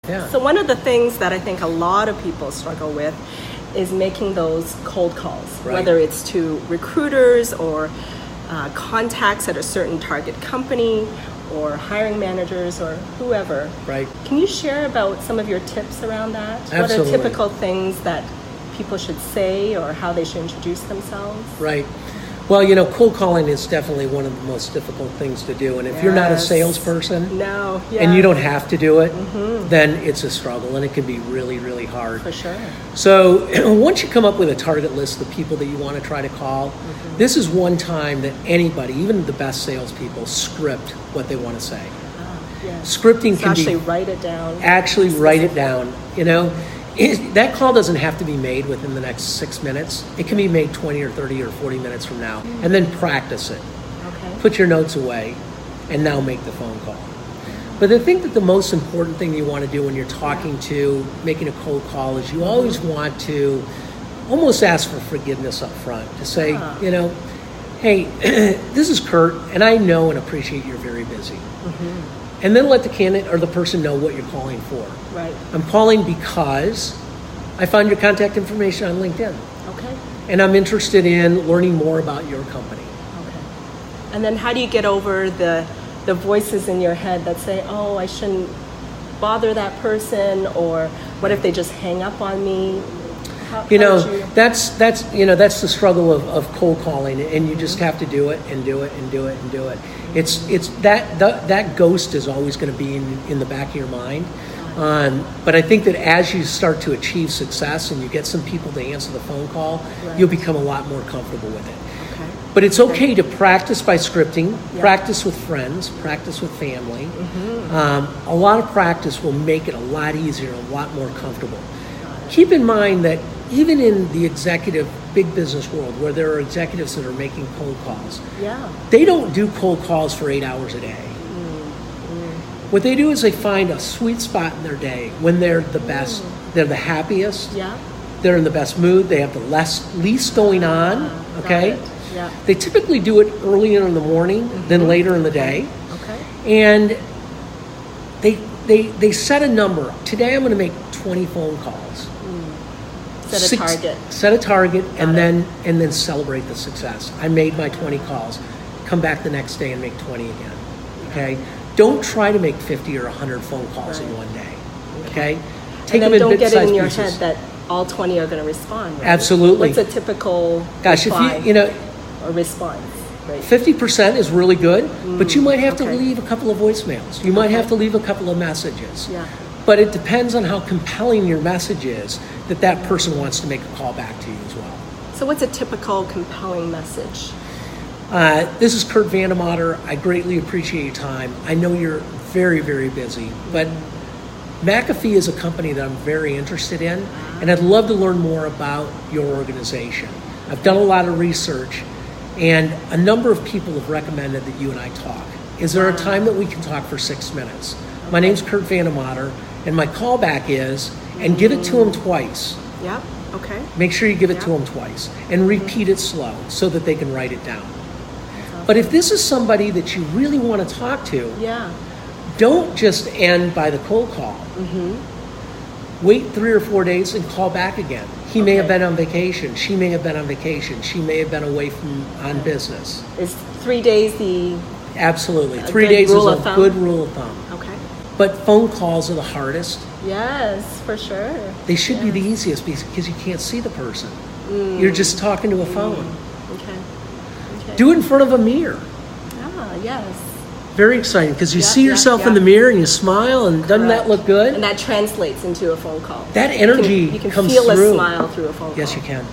Yeah. So one of the things that I think a lot of people struggle with is making those cold calls, Right. whether it's to recruiters or contacts at a certain target company or hiring managers or whoever. Right. Can you share about some of your tips around that? Absolutely. What are typical things that people should say or how they should introduce themselves? Right. Well, cold calling is definitely one of the most difficult things to do. And if you're not a Yes. salesperson No, and you yeah. don't have to do it, then it's a struggle and it can be really, really hard. For sure. So once you come up with a target list of the people that you want to try to call, this is one time that anybody, even the best salespeople, script what they want to say. Yeah. Scripting So can actually be write it down. actually write it down. That call doesn't have to be made within the next 6 minutes. It can be made 20 or 30 or 40 minutes from now, and then practice it. Okay. Put your notes away, and now make the phone call. But I think that the most important thing you want to do when you're making a cold call is you always want to almost ask for forgiveness up front. To say, hey, this is Kurt, and I know and appreciate you're very busy. And then let the candidate or the person know what you're calling for. Right. I'm calling because I found your contact information on LinkedIn. Okay. And I'm interested in learning more about your company. Okay. And then how do you get over the voices in your head that say, oh, I shouldn't bother that person, or what if they just hang up on me? How would that's the struggle of cold calling, and you just have to do it and do it and do it and do it. It's that ghost is always going to be in the back of your mind. But I think that as you start to achieve success and you get some people to answer the phone call, you'll become a lot more comfortable with it. Okay. But it's okay to practice by scripting, practice with friends, practice with family. A lot of practice will make it a lot easier, a lot more comfortable. Keep in mind that even in the executive big business world where there are executives that are making cold calls, they don't do cold calls for 8 hours a day. What they do is they find a sweet spot in their day when they're the best, they're the happiest, they're in the best mood, they have the least going on, okay? Yeah. They typically do it earlier in the morning than later in the day. Okay. And they set a number. Today I'm going to make 20 phone calls. Set a target and then celebrate the success. I made my 20 calls. Come back the next day and make 20 again. Okay? Don't try to make 50 or 100 phone calls in one day. Okay? Take them in don't get it in your pieces. head that all 20 are going to respond. Right? Absolutely. What's a typical reply or response? Right? 50% is really good, but you might have to leave a couple of voicemails. You might have to leave a couple of messages. Yeah. But it depends on how compelling your message is that person wants to make a call back to you as well. So what's a typical compelling message? This is Kurt VandeMotter. I greatly appreciate your time. I know you're very, very busy, but McAfee is a company that I'm very interested in, and I'd love to learn more about your organization. I've done a lot of research, and a number of people have recommended that you and I talk. Is there a time that we can talk for 6 minutes? My name's Kurt VandeMotter, and my callback is, and give it to them twice. Yeah, okay. Make sure you give it to them twice, and repeat it slow so that they can write it down. But if this is somebody that you really want to talk to, don't just end by the cold call. Wait 3 or 4 days and call back again. He may have been on vacation. She may have been on vacation. She may have been away on business. Is 3 days the... Absolutely. 3 days is a good rule of thumb. Okay. But phone calls are the hardest. Yes, for sure. They should be the easiest because you can't see the person. You're just talking to a phone. Okay. Do it in front of a mirror. Yes. Very exciting because you see yourself in the mirror and you smile, and doesn't that look good? And that translates into a phone call. That energy you can comes feel through. a smile through a phone call. Yes, you can.